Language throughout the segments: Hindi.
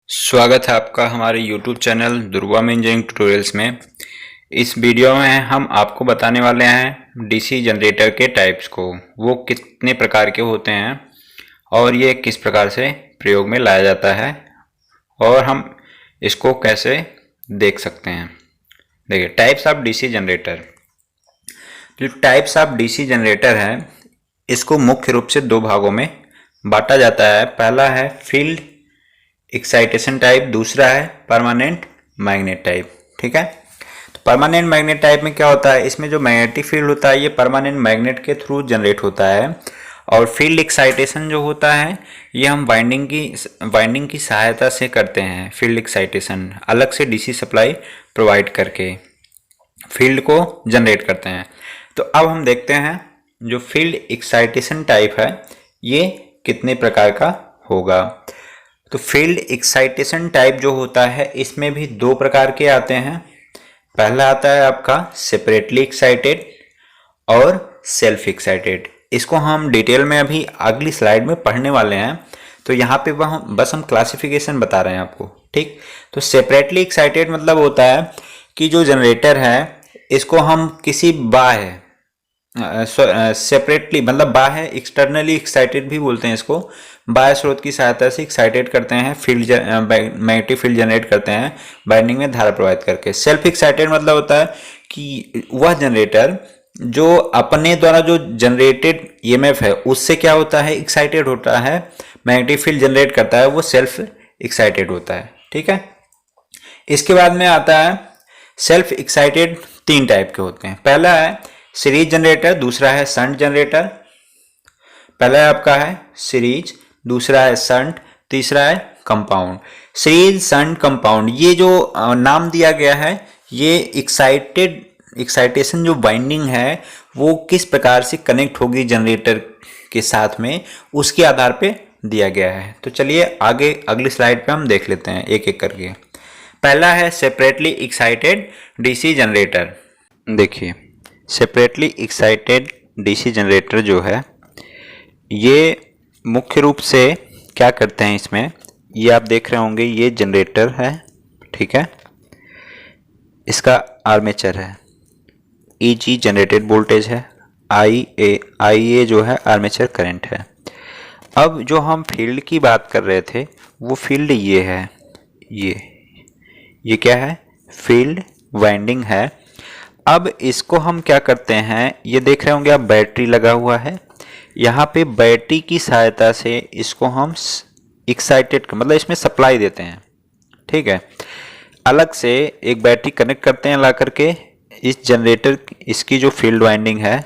स्वागत है आपका हमारे YouTube चैनल दुर्गा में इंजीनियरिंग ट्यूटोरियल्स में। इस वीडियो में हम आपको बताने वाले हैं डीसी जनरेटर के टाइप्स को, वो कितने प्रकार के होते हैं और ये किस प्रकार से प्रयोग में लाया जाता है और हम इसको कैसे देख सकते हैं। देखिए, टाइप्स ऑफ डीसी जनरेटर। जो टाइप्स ऑफ डीसी जनरेटर है इसको मुख्य रूप से दो भागों में बांटा जाता है। पहला है फील्ड एक्साइटेशन टाइप, दूसरा है परमानेंट मैग्नेट टाइप। ठीक है, तो परमानेंट मैग्नेट टाइप में क्या होता है, इसमें जो मैग्नेटिक फील्ड होता है ये परमानेंट मैग्नेट के थ्रू जनरेट होता है और फील्ड एक्साइटेशन जो होता है ये हम वाइंडिंग की सहायता से करते हैं। फील्ड एक्साइटेशन अलग से डीसी सप्लाई प्रोवाइड करके फील्ड को जनरेट करते हैं। तो अब हम देखते हैं जो फील्ड एक्साइटेशन टाइप है ये कितने प्रकार का होगा। तो फील्ड एक्साइटेशन टाइप जो होता है इसमें भी दो प्रकार के आते हैं। पहला आता है आपका सेपरेटली एक्साइटेड और सेल्फ एक्साइटेड। इसको हम डिटेल में अभी अगली स्लाइड में पढ़ने वाले हैं, तो यहाँ पे बस हम क्लासिफिकेशन बता रहे हैं आपको। ठीक, तो सेपरेटली एक्साइटेड मतलब होता है कि जो जनरेटर है इसको हम किसी बाह्य सेपरेटली मतलब बाह्य एक्सटर्नली एक्साइटेड भी बोलते हैं इसको, बाह्य स्रोत की सहायता से एक्साइटेड करते हैं, फील्ड मैग्नेटिक फील्ड जनरेट करते हैं बाइंडिंग में धारा प्रवाहित करके। सेल्फ एक्साइटेड मतलब होता है कि वह जनरेटर जो अपने द्वारा जो जनरेटेड ईएमएफ है उससे क्या होता है, एक्साइटेड होता है, मैग्नेटिक फील्ड जनरेट करता है, वो सेल्फ एक्साइटेड होता है। ठीक है, इसके बाद में आता है सेल्फ एक्साइटेड। तीन टाइप के होते हैं। पहला है सीरीज जनरेटर, दूसरा है शंट जनरेटर। पहला है आपका है सीरीज, दूसरा है शंट, तीसरा है कंपाउंड। सीरीज, शंट, कंपाउंड ये जो नाम दिया गया है ये एक्साइटेशन जो वाइंडिंग है वो किस प्रकार से कनेक्ट होगी जनरेटर के साथ में उसके आधार पे दिया गया है। तो चलिए आगे अगली स्लाइड पे हम देख लेते हैं एक एक करके। पहला है सेपरेटली एक्साइटेड डीसी जनरेटर। देखिए, सेपरेटली एक्साइटेड डीसी जनरेटर जो है ये मुख्य रूप से क्या करते हैं, इसमें ये आप देख रहे होंगे ये जनरेटर है। ठीक है, इसका आर्मेचर है, ईजी जनरेटेड वोल्टेज है, आई ए जो है आर्मेचर करंट है। अब जो हम फील्ड की बात कर रहे थे वो फील्ड ये है, ये क्या है, फील्ड वाइंडिंग है। अब इसको हम क्या करते हैं, ये देख रहे होंगे आप बैटरी लगा हुआ है, यहाँ पे बैटरी की सहायता से इसको हम एक्साइटेड मतलब इसमें सप्लाई देते हैं। ठीक है, अलग से एक बैटरी कनेक्ट करते हैं ला करके इस जनरेटर, इसकी जो फील्ड वाइंडिंग है,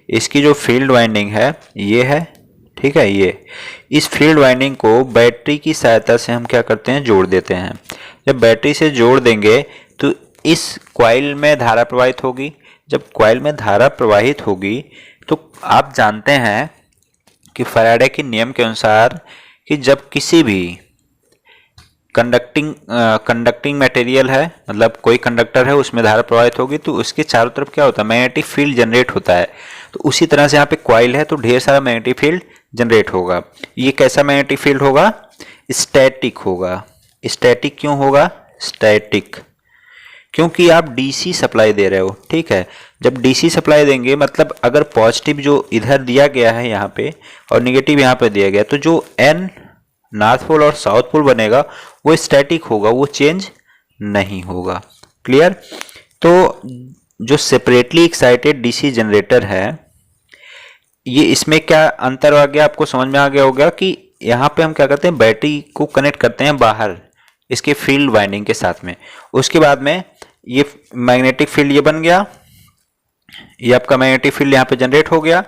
इसकी जो फील्ड वाइंडिंग है ये है। ठीक है, ये इस फील्ड वाइंडिंग को बैटरी की सहायता से हम क्या करते हैं, जोड़ देते हैं। जब बैटरी से जोड़ देंगे तो इस कॉइल में धारा प्रवाहित होगी। जब कॉइल में धारा प्रवाहित होगी तो आप जानते हैं कि फैराडे के नियम के अनुसार कि जब किसी भी कंडक्टिंग मटेरियल है, मतलब कोई कंडक्टर है उसमें धारा प्रवाहित होगी तो उसके चारों तरफ क्या होता है, मैग्नेटिक फील्ड जनरेट होता है। तो उसी तरह से यहाँ पे कॉइल है तो ढेर सारा मैग्नेटिक फील्ड जनरेट होगा। ये कैसा मैग्नेटिक फील्ड होगा, स्टैटिक होगा। स्टैटिक क्यों होगा, स्टैटिक क्योंकि आप डीसी सप्लाई दे रहे हो। ठीक है, जब डीसी सप्लाई देंगे मतलब अगर पॉजिटिव जो इधर दिया गया है यहाँ पे और नेगेटिव यहाँ पे दिया गया तो जो एन नॉर्थ पोल और साउथ पोल बनेगा वो स्टैटिक होगा, वो चेंज नहीं होगा। क्लियर। तो जो सेपरेटली एक्साइटेड डीसी जनरेटर है ये, इसमें क्या अंतर आ गया आपको समझ में आ गया होगा कि यहाँ पे हम क्या करते हैं, बैटरी को कनेक्ट करते हैं बाहर इसके फील्ड वाइंडिंग के साथ में। उसके बाद में ये मैग्नेटिक फील्ड ये बन गया, ये आपका मैग्नेटिक फील्ड यहाँ पे जनरेट हो गया,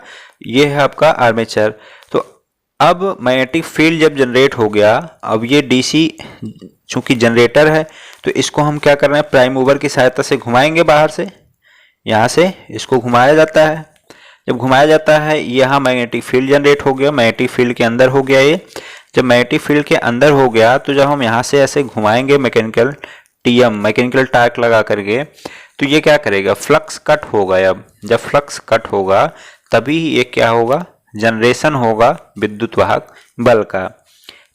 ये है आपका आर्मेचर। तो अब मैग्नेटिक फील्ड जब जनरेट हो गया, अब ये डीसी चूंकि जनरेटर है तो इसको हम क्या कर रहे हैं, प्राइम मूवर की सहायता से घुमाएंगे बाहर से, यहाँ से इसको घुमाया जाता है। जब घुमाया जाता है यहाँ मैग्नेटिक फील्ड जनरेट हो गया, मैग्नेटिक फील्ड के अंदर हो गया ये। जब मैग्नेटिक फील्ड के अंदर हो गया तो जब हम यहाँ से ऐसे घुमाएंगे मैकेनिकल टार्क लगा करके तो ये क्या करेगा, फ्लक्स कट होगा। अब जब फ्लक्स कट होगा तभी ये क्या होगा, जनरेशन होगा विद्युत वाहक बल का।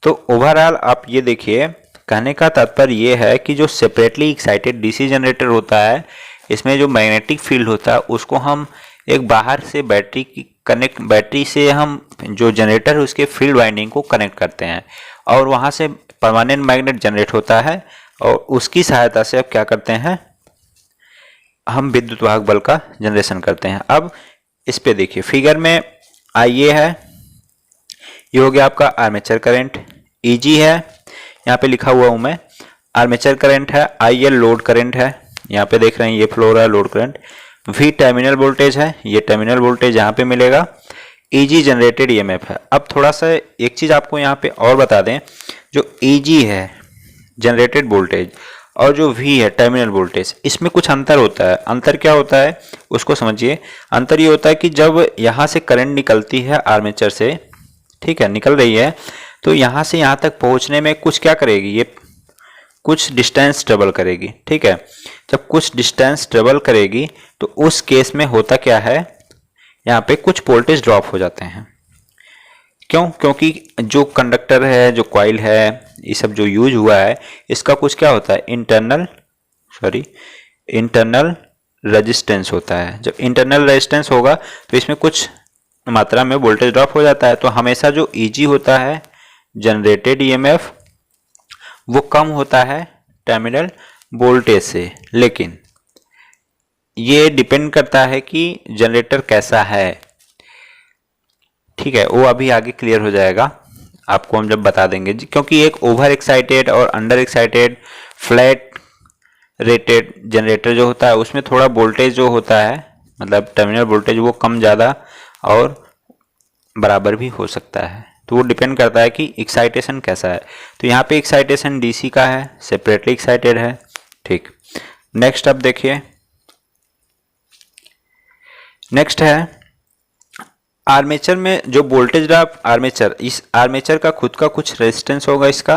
तो ओवरऑल आप ये देखिए कहने का तात्पर्य ये है कि जो सेपरेटली एक्साइटेड डीसी जनरेटर होता है, इसमें जो मैग्नेटिक फील्ड होता है उसको हम एक बाहर से बैटरी से हम जो जनरेटर है उसके फील्ड वाइंडिंग को कनेक्ट करते हैं और वहाँ से परमानेंट मैग्नेट जनरेट होता है और उसकी सहायता से अब क्या करते हैं, हम विद्युत वाहक बल का जनरेशन करते हैं। अब इस पे देखिए फिगर में आइए है, ये हो गया आपका आर्मेचर करंट, ईजी है, यहाँ पे लिखा हुआ हूं मैं, आर्मेचर करंट है, आई एल लोड करंट है, यहाँ पे देख रहे हैं ये फ्लो हो रहा है load current, V terminal voltage है, ये टर्मिनल वोल्टेज यहाँ पे मिलेगा, ईजी जनरेटेड ईएमएफ है। अब थोड़ा सा एक चीज आपको यहाँ पे और बता दें, जो ईजी है जनरेटेड वोल्टेज और जो V है टर्मिनल वोल्टेज, इसमें कुछ अंतर होता है। अंतर क्या होता है उसको समझिए। अंतर ये होता है कि जब यहाँ से करंट निकलती है आर्मेचर से, ठीक है, निकल रही है, तो यहाँ से यहाँ तक पहुँचने में कुछ क्या करेगी, ये कुछ डिस्टेंस ट्रेवल करेगी, ठीक है। जब कुछ डिस्टेंस ट्रेवल करेगी तो उस केस में होता क्या है, यहाँ पे कुछ वोल्टेज ड्रॉप हो जाते हैं। क्यों? क्योंकि जो कंडक्टर है, जो कॉइल है, ये सब जो यूज हुआ है, इसका कुछ क्या होता है, इंटरनल रेजिस्टेंस होता है। जब इंटरनल रेजिस्टेंस होगा तो इसमें कुछ मात्रा में वोल्टेज ड्रॉप हो जाता है। तो हमेशा जो ईजी होता है जनरेटेड ईएमएफ वो कम होता है टर्मिनल वोल्टेज से, लेकिन ये डिपेंड करता है कि जनरेटर कैसा है, ठीक है, वो अभी आगे क्लियर हो जाएगा आपको हम जब बता देंगे। क्योंकि एक ओवर एक्साइटेड और under excited flat rated generator जो होता है उसमें थोड़ा वोल्टेज जो होता है, मतलब टर्मिनल वोल्टेज, वो कम ज़्यादा और बराबर भी हो सकता है। तो वो डिपेंड करता है कि एक्साइटेशन कैसा है। तो यहाँ पे एक्साइटेशन डीसी का है, सेपरेटली एक्साइटेड है, ठीक। नेक्स्ट अब देखिए, नेक्स्ट है आर्मेचर में जो वोल्टेज ड्रॉप, आर्मेचर, इस आर्मेचर का खुद का कुछ रेजिस्टेंस होगा इसका।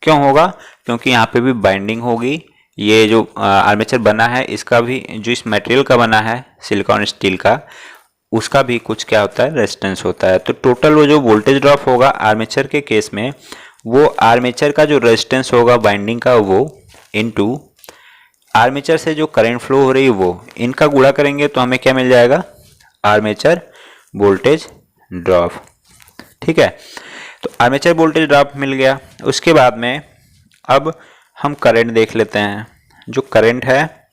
क्यों होगा? क्योंकि यहाँ पे भी बाइंडिंग होगी। ये जो आर्मेचर बना है इसका भी, जो इस मटेरियल का बना है सिलिकॉन स्टील का, उसका भी कुछ क्या होता है, रेजिस्टेंस होता है। तो टोटल वो जो वोल्टेज ड्रॉप होगा आर्मेचर के केस में, वो आर्मेचर का जो रेजिस्टेंस होगा बाइंडिंग का, वो इनटू आर्मेचर से जो करंट फ्लो हो रही है वो, इनका गुणा करेंगे तो हमें क्या मिल जाएगा, आर्मेचर वोल्टेज ड्रॉप, ठीक है। तो आर्मेचर वोल्टेज ड्रॉप मिल गया। उसके बाद में अब हम करंट देख लेते हैं। जो करंट है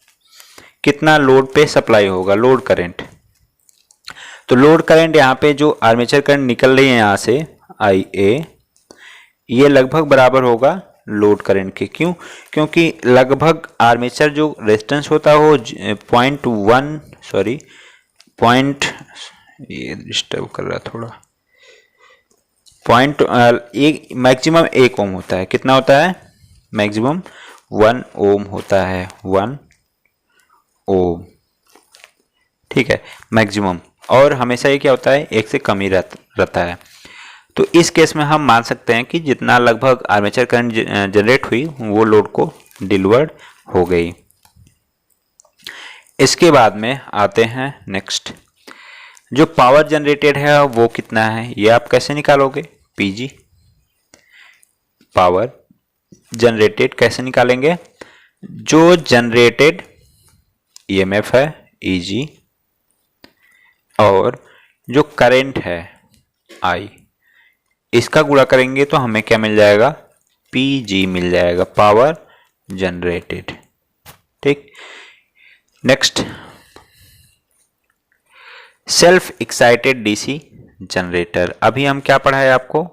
कितना लोड पे सप्लाई होगा, लोड करंट। तो लोड करंट यहाँ पे जो आर्मेचर करंट निकल रही है यहाँ से IA, ये लगभग बराबर होगा लोड करंट के। क्यों? क्योंकि लगभग आर्मेचर जो रेजिस्टेंस होता है वो ये डिस्टर्ब कर रहा है थोड़ा, मैक्सिमम 1 ओम होता है। कितना होता है? मैक्सिमम 1 ओम होता है, 1 ओम, ठीक है, मैक्सिमम। और हमेशा ये क्या होता है, 1 से कम ही रहता है। तो इस केस में हम मान सकते हैं कि जितना लगभग आर्मेचर करंट जनरेट हुई वो लोड को डिलीवर्ड हो गई। इसके बाद में आते हैं नेक्स्ट, जो पावर जनरेटेड है वो कितना है, ये आप कैसे निकालोगे, PG, पावर जनरेटेड कैसे निकालेंगे, जो जनरेटेड EMF है EG और जो करंट है I, इसका गुणा करेंगे तो हमें क्या मिल जाएगा, PG मिल जाएगा, पावर जनरेटेड, ठीक। Next, self excited DC generator. अभी हम क्या पढ़ा है आपको,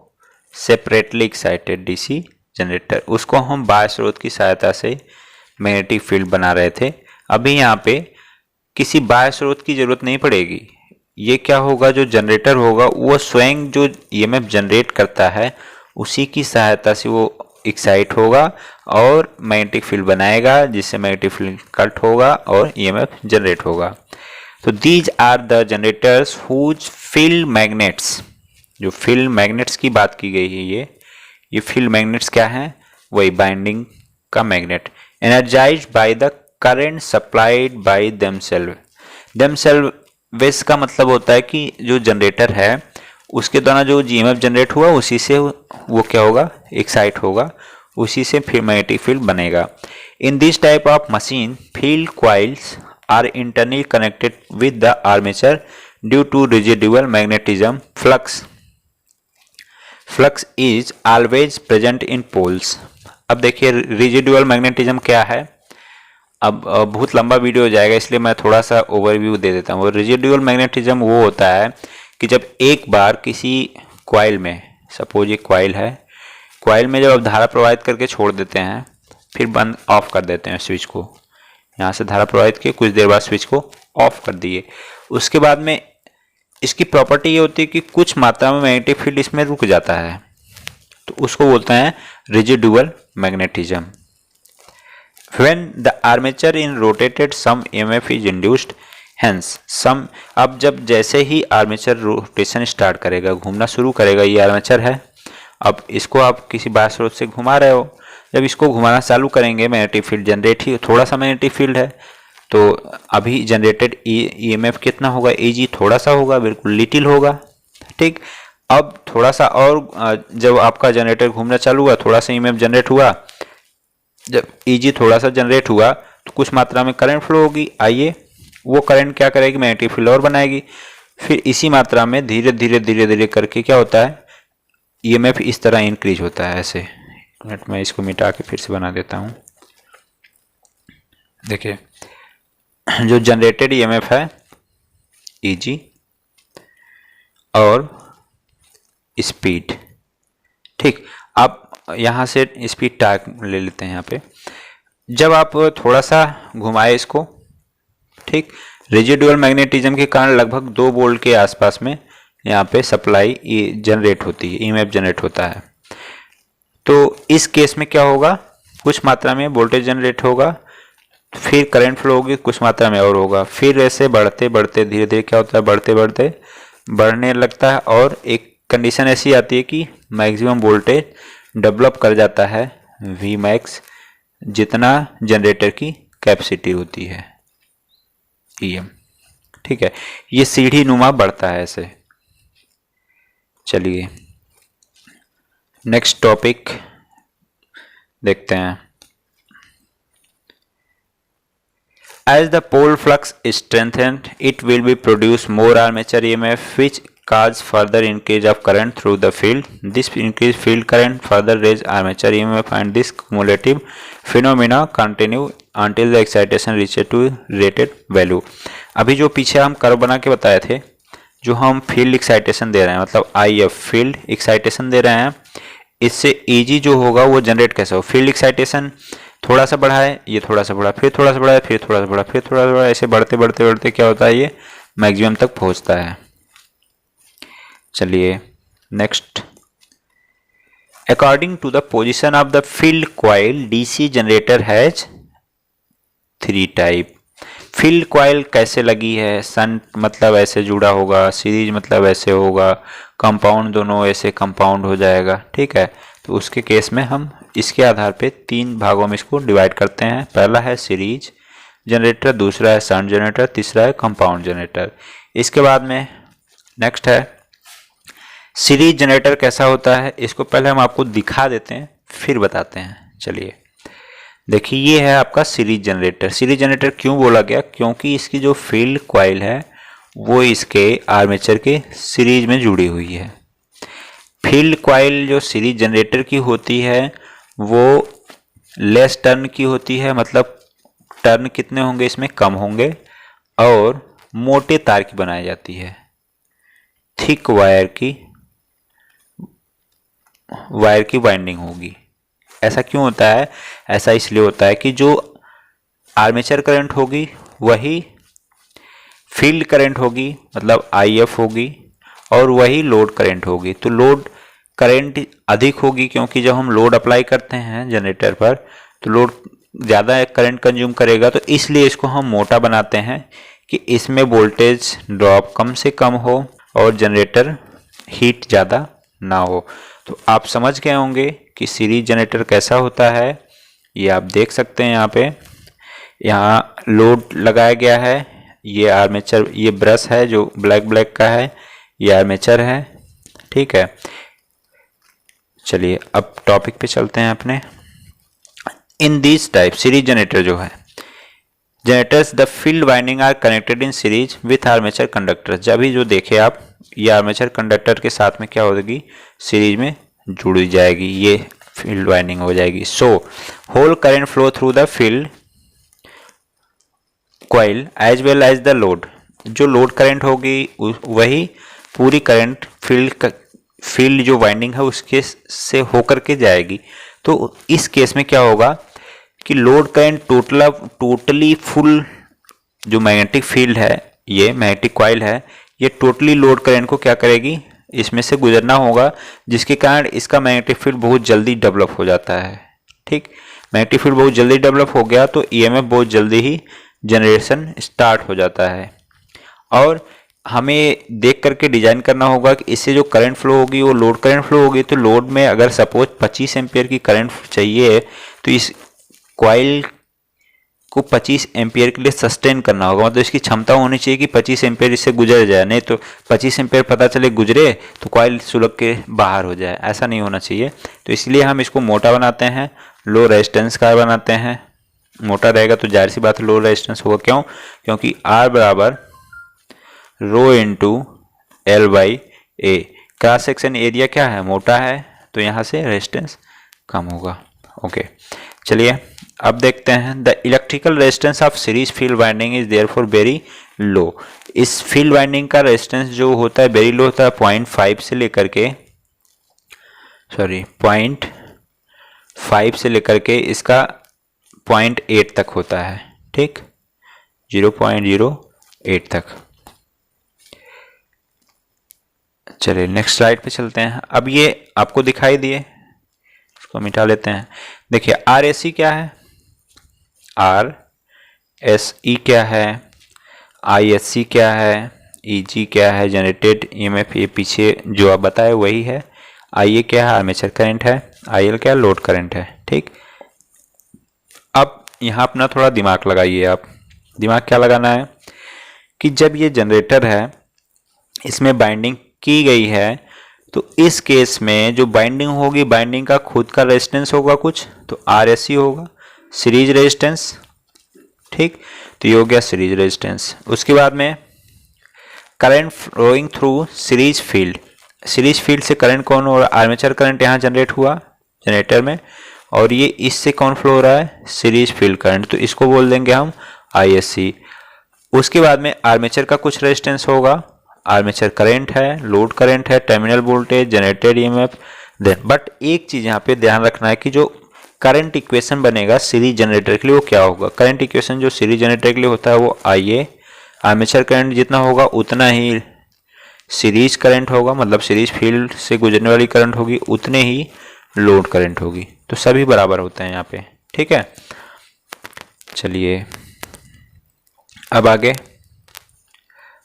सेपरेटली एक्साइटेड डीसी जनरेटर, उसको हम बाह्य स्रोत की सहायता से मैग्नेटिक फील्ड बना रहे थे। अभी यहाँ पे किसी बाह्य स्रोत की जरूरत नहीं पड़ेगी। ये क्या होगा, जो जनरेटर होगा वो स्वयं जो EMF जनरेट करता है उसी की सहायता से वो एक्साइट होगा और मैग्नेटिक फील्ड बनाएगा, जिससे मैग्नेटिक फील्ड कट होगा और EMF जनरेट होगा। तो these are the generators whose field magnets, जो फील्ड मैग्नेट्स की बात की गई है, ये फील्ड मैग्नेट्स क्या है, वही बाइंडिंग का magnet, energised by the current supplied by themselves. वेस का मतलब होता है कि जो जनरेटर है उसके द्वारा जो EMF जनरेट हुआ उसी से वो क्या होगा, एक्साइट होगा, उसी से फिर मैग्नेटिक फील्ड बनेगा। In this type of machine field coils are internally connected with the armature due to residual magnetism flux is always present in poles. अब देखिए रेजिडुअल मैग्नेटिज्म क्या है। अब बहुत लंबा वीडियो हो जाएगा, इसलिए मैं थोड़ा सा ओवरव्यू दे देता हूँ। रेजिडुअल मैग्नेटिज्म वो होता है कि जब एक बार किसी कॉइल में, सपोज ये कॉइल है, कॉइल में जब आप धारा प्रवाहित करके छोड़ देते हैं, फिर बंद ऑफ कर देते हैं स्विच को, यहाँ से धारा प्रवाहित किए, कुछ देर बाद स्विच को ऑफ कर दिए, उसके बाद में इसकी प्रॉपर्टी ये होती है कि कुछ मात्रा में मैग्नेटिक फील्ड इसमें रुक जाता है, तो उसको बोलते हैं residual magnetism. When the armature in rotated some EMF is induced, hence some। अब जब जैसे ही आर्मेचर रोटेशन स्टार्ट करेगा, घूमना शुरू करेगा, ये आर्मेचर है, अब इसको आप किसी बाहर स्रोत से घुमा रहे हो, जब इसको घुमाना चालू करेंगे मैग्नेटिक फील्ड जनरेट ही, थोड़ा सा मैग्नेटिक फील्ड है, तो अभी जनरेटेड EMF कितना होगा, Eg थोड़ा सा होगा, बिल्कुल लिटिल होगा, ठीक। अब थोड़ा सा और जब आपका जनरेटर घूमना चालू हुआ, थोड़ा सा EMF जनरेट हुआ, जब Eg थोड़ा सा जनरेट हुआ तो कुछ मात्रा में करंट फ्लो होगी, आइए वो करंट क्या करेगी, मैग्नेटिक फील्ड और बनाएगी, फिर इसी मात्रा में धीरे धीरे धीरे धीरे करके क्या होता है, EMF इस तरह इंक्रीज होता है ऐसे। मिनट में इसको मिटा के फिर से बना देता हूँ। देखिए जो जनरेटेड EMF है Eg और स्पीड, ठीक। आप यहाँ से स्पीड टार्क ले लेते हैं यहाँ पे। जब आप थोड़ा सा घुमाए इसको, ठीक, रेजिडुअल मैग्नेटिज्म के कारण लगभग 2 वोल्ट के आसपास में यहाँ पे सप्लाई जनरेट होती है, EMF जनरेट होता है। तो इस केस में क्या होगा, कुछ मात्रा में वोल्टेज जनरेट होगा, फिर करंट फ्लो होगी, कुछ मात्रा में और होगा, फिर ऐसे बढ़ते बढ़ते धीरे धीरे क्या होता है, बढ़ते बढ़ते बढ़ने लगता है, और एक कंडीशन ऐसी आती है कि मैक्सिमम वोल्टेज डेवलप कर जाता है Vmax, जितना जनरेटर की कैपेसिटी होती है EM, ठीक है। ये सीढ़ी नुमा बढ़ता है ऐसे। चलिए नेक्स्ट टॉपिक देखते हैं। As the pole flux is strengthened, it will be produce more armature EMF, which cause further increase of current through the field. This increased field current further raise armature EMF, and this cumulative phenomena continue until the excitation reaches to rated value. अभी जो पीछे हम कर्व बना के बताए थे, जो हम फील्ड एक्साइटेशन दे रहे हैं, मतलब IF फील्ड एक्साइटेशन दे रहे हैं, इससे Eg जो होगा वो जनरेट कैसे हो, फील्ड एक्साइटेशन थोड़ा सा बढ़ा है, ये थोड़ा सा बढ़ा, फिर थोड़ा सा बढ़ा है, फिर थोड़ा सा बढ़ा, फिर थोड़ा सा बढ़ा, ऐसे बढ़ते बढ़ते बढ़ते क्या होता है, ये मैक्सिमम तक पहुंचता है। चलिए next. According to the position of the field coil, DC generator has 3 type. Field coil कैसे लगी है, सन मतलब ऐसे जुड़ा होगा, सीरीज मतलब ऐसे होगा, कंपाउंड दोनों ऐसे कंपाउंड हो जाएगा, ठीक है। तो उसके केस में हम इसके आधार पे 3 भागों में इसको डिवाइड करते हैं। पहला है सीरीज जनरेटर, दूसरा है शंट जनरेटर, तीसरा है कंपाउंड जनरेटर। इसके बाद में नेक्स्ट है सीरीज जनरेटर कैसा होता है, इसको पहले हम आपको दिखा देते हैं फिर बताते हैं। चलिए देखिए, ये है आपका सीरीज जनरेटर। सीरीज जनरेटर क्यों बोला गया, क्योंकि इसकी जो फील्ड कॉइल है वो इसके आर्मेचर के सीरीज में जुड़ी हुई है। फील्ड कॉइल जो सीरीज जनरेटर की होती है वो लेस टर्न की होती है, मतलब टर्न कितने होंगे इसमें, कम होंगे, और मोटे तार की बनाई जाती है, थिक वायर की वाइंडिंग होगी। ऐसा क्यों होता है, ऐसा इसलिए होता है कि जो आर्मेचर करंट होगी वही फील्ड करंट होगी, मतलब IF होगी, और वही लोड करंट होगी। तो लोड करंट अधिक होगी, क्योंकि जब हम लोड अप्लाई करते हैं जनरेटर पर तो लोड ज़्यादा करंट कंज्यूम करेगा, तो इसलिए इसको हम मोटा बनाते हैं कि इसमें वोल्टेज ड्रॉप कम से कम हो और जनरेटर हीट ज़्यादा ना हो। तो आप समझ गए होंगे कि सीरीज जनरेटर कैसा होता है। ये आप देख सकते हैं, यहाँ पे यहाँ लोड लगाया गया है, ये आर्मेचर, ये ब्रश है जो ब्लैक का है, ये आर्मेचर है, ठीक है। चलिए अब टॉपिक पे चलते हैं अपने। In this type series generator जो है, generators the field winding are connected in series with armature conductor. जब भी जो देखे आप, ये आर्मेचर कंडक्टर के साथ में क्या होगी, सीरीज में जुड़ जाएगी, ये फील्ड वाइंडिंग हो जाएगी। So whole current flow through the field coil as well as the load. जो लोड करंट होगी वही पूरी करंट फील्ड जो वाइंडिंग है उसके से होकर के जाएगी। तो इस केस में क्या होगा कि लोड करंट टोटली फुल जो मैग्नेटिक फील्ड है, ये मैग्नेटिक कॉइल है, ये टोटली लोड करंट को क्या करेगी, इसमें से गुजरना होगा, जिसके कारण इसका मैग्नेटिक फील्ड बहुत जल्दी डेवलप हो जाता है। ठीक, मैग्नेटिक फील्ड बहुत जल्दी डेवलप हो गया तो ईएमएफ बहुत जल्दी ही जनरेशन स्टार्ट हो जाता है। और हमें देख करके डिजाइन करना होगा कि इससे जो करंट फ्लो होगी वो लोड करंट फ्लो होगी। तो लोड में अगर सपोज 25 एम्पियर की करंट चाहिए तो इस कॉइल को 25 एम्पियर के लिए सस्टेन करना होगा, मतलब इसकी क्षमता होनी चाहिए कि 25 एम्पियर इससे गुजर जाए, नहीं तो 25 एम्पियर पता चले गुजरे तो कॉइल सुलग के बाहर हो जाए, ऐसा नहीं होना चाहिए। तो इसलिए हम इसको मोटा बनाते हैं, लो रेजिस्टेंस का बनाते हैं। मोटा रहेगा तो जाहिर सी बात है लो रेजिस्टेंस होगा, क्यों, क्योंकि R बराबर rho into L by A, cross section area क्या है, मोटा है, तो यहाँ से रेजिस्टेंस कम होगा। ओके, चलिए अब देखते हैं the electrical resistance of series field winding is therefore very low. इस फील्ड वाइंडिंग का रेजिस्टेंस जो होता है वेरी लो होता है, 0.5 से लेकर के 0.5 से लेकर के इसका 0.8 तक होता है। ठीक, 0.08 तक। चलिए नेक्स्ट स्लाइड पे चलते हैं। अब ये आपको दिखाई दिए, इसको मिटा लेते हैं। देखिए आर एस सी क्या है, आर एस ई क्या है, आई एस सी क्या है, ई जी क्या है, जनरेटेड ईएमएफ ये पीछे जो आप बताए वही है। आई ए क्या है, आर्मेचर करंट है, आई एल क्या है, लोड करंट है। ठीक, अब यहाँ अपना थोड़ा दिमाग लगाइए आप। दिमाग क्या लगाना है कि जब ये जनरेटर है इसमें बाइंडिंग की गई है तो इस केस में जो बाइंडिंग होगी, बाइंडिंग का खुद का रेजिस्टेंस होगा कुछ, तो आर एस सी होगा, सीरीज रेजिस्टेंस। ठीक, तो ये हो गया सीरीज रेजिस्टेंस। उसके बाद में current flowing through series field, series field से करंट कौन हो रहा है, आर्मेचर करंट यहाँ जनरेट हुआ जनरेटर में, और ये इससे कौन फ्लो हो रहा है, सीरीज फील्ड करंट, तो इसको बोल देंगे हम आई एस सी। उसके बाद में आर्मेचर का कुछ रेजिस्टेंस होगा, आर्मेचर करंट है, लोड करंट है, terminal voltage, generated EMF. Then but एक चीज यहाँ पे ध्यान रखना है कि जो करंट इक्वेशन बनेगा सीरीज जनरेटर के लिए वो क्या होगा। करंट इक्वेशन जो सीरीज जनरेटर के लिए होता है वो IA, आर्मेचर करंट जितना होगा उतना ही सीरीज करंट होगा, मतलब सीरीज फील्ड से गुजरने वाली करंट होगी उतने ही लोड करंट होगी, तो सभी बराबर होते हैं यहाँ पे। ठीक है, चलिए अब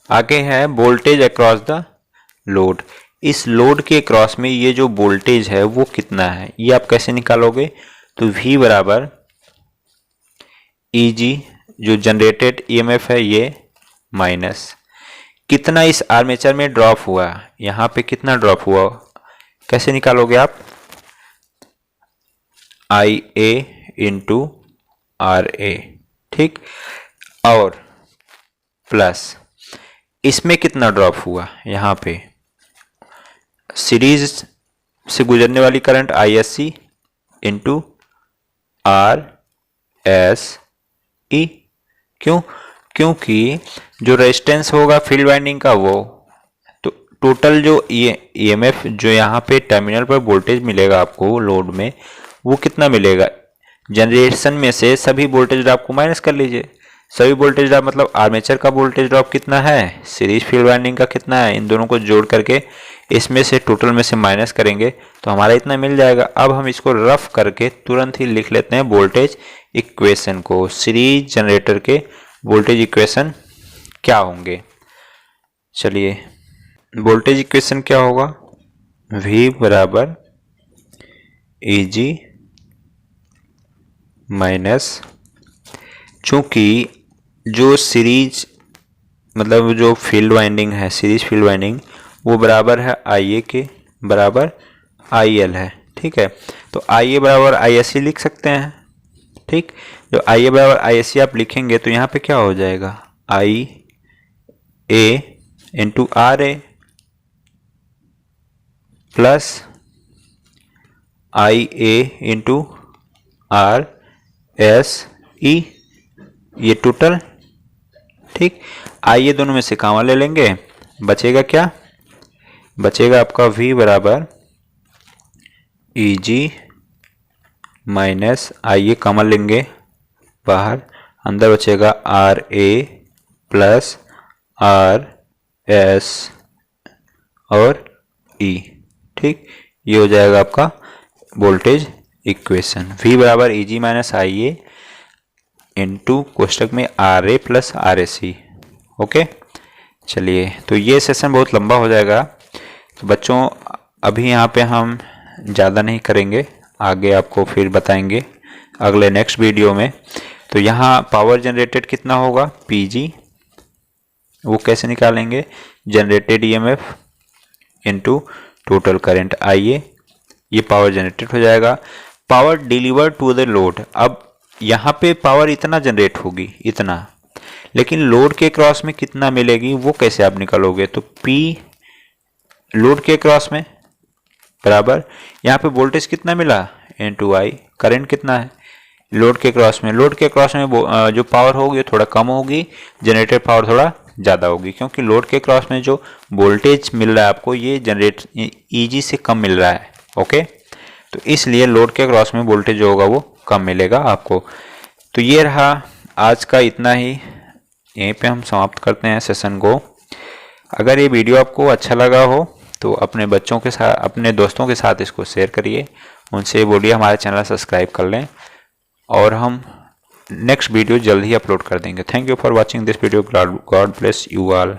आगे है वोल्टेज अक्रॉस द लोड। इस लोड के अक्रॉस में ये जो वोल्टेज है वो कितना है, ये आप कैसे निकालोगे, तो V बराबर EG जो जनरेटेड ईएमएफ है ये माइनस कितना इस आर्मेचर में ड्रॉप हुआ, यहाँ पे कितना ड्रॉप हुआ, कैसे निकालोगे आप, IA इंटू RA। ठीक, और प्लस इसमें कितना ड्रॉप हुआ, यहाँ पे सीरीज से गुजरने वाली करंट ISC इंटू RSE। क्यों, क्योंकि जो रेजिस्टेंस होगा फील्ड वाइंडिंग का वो तो टोटल जो ईएमएफ जो यहाँ पे टर्मिनल पर वोल्टेज मिलेगा आपको लोड में वो कितना मिलेगा, जनरेशन में से सभी वोल्टेज ड्रॉप को माइनस कर लीजिए। सभी वोल्टेज ड्रॉप मतलब आर्मेचर का वोल्टेज ड्रॉप कितना है, सीरीज फील्ड वाइंडिंग का कितना है, इन दोनों को जोड़ करके इसमें से टोटल में से माइनस करेंगे तो हमारा इतना मिल जाएगा। अब हम इसको रफ करके तुरंत ही लिख लेते हैं वोल्टेज इक्वेशन को। सीरीज जनरेटर के वोल्टेज इक्वेशन क्या होंगे, चलिए वोल्टेज इक्वेशन क्या होगा, V बराबर EG माइनस, चूंकि जो सीरीज मतलब जो फील्ड वाइंडिंग है सीरीज फील्ड वाइंडिंग वो बराबर है IA के बराबर IL है। ठीक है, तो IA बराबर ISC लिख सकते हैं। ठीक, जो IA बराबर ISC आप लिखेंगे तो यहाँ पे क्या हो जाएगा, IA into RA plus IA into RSE, ये टोटल। ठीक, आइए दोनों में से कॉमन ले लेंगे, बचेगा क्या, बचेगा आपका V बराबर EG माइनस IA कॉमन लेंगे बाहर, अंदर बचेगा RA प्लस RS और E। ठीक, ये हो जाएगा आपका वोल्टेज इक्वेशन। V बराबर EG माइनस IA इंटू कोष्टक में RA प्लस RSE। ओके, चलिए, तो ये सेशन बहुत लंबा हो जाएगा, तो बच्चों अभी यहाँ पे हम ज़्यादा नहीं करेंगे, आगे आपको फिर बताएंगे अगले नेक्स्ट वीडियो में। तो यहाँ पावर जनरेटेड कितना होगा, PG, वो कैसे निकालेंगे, generated EMF into total current IA, ये पावर जनरेटेड हो जाएगा। Power deliver to the load, अब यहाँ पे पावर इतना जनरेट होगी इतना, लेकिन लोड के क्रॉस में कितना मिलेगी वो कैसे आप निकालोगे, तो P लोड के क्रॉस में बराबर यहाँ पे वोल्टेज कितना मिला इनटू I, करंट कितना है लोड के क्रॉस में, लोड के क्रॉस में जो पावर होगी थोड़ा कम होगी, जनरेटेड पावर थोड़ा ज़्यादा होगी, क्योंकि लोड के क्रॉस में जो वोल्टेज मिल रहा है आपको ये जनरेट EG से कम मिल रहा है। ओके, तो इसलिए लोड के क्रॉस में वोल्टेज जो होगा वो कम मिलेगा आपको। तो ये रहा आज का, इतना ही, यहीं पे हम समाप्त करते हैं सेशन को। अगर ये वीडियो आपको अच्छा लगा हो तो अपने बच्चों के साथ, अपने दोस्तों के साथ इसको शेयर करिए, उनसे बोलिए हमारे चैनल सब्सक्राइब कर लें, और हम नेक्स्ट वीडियो जल्द ही अपलोड कर देंगे। Thank you for watching this video, God bless you all.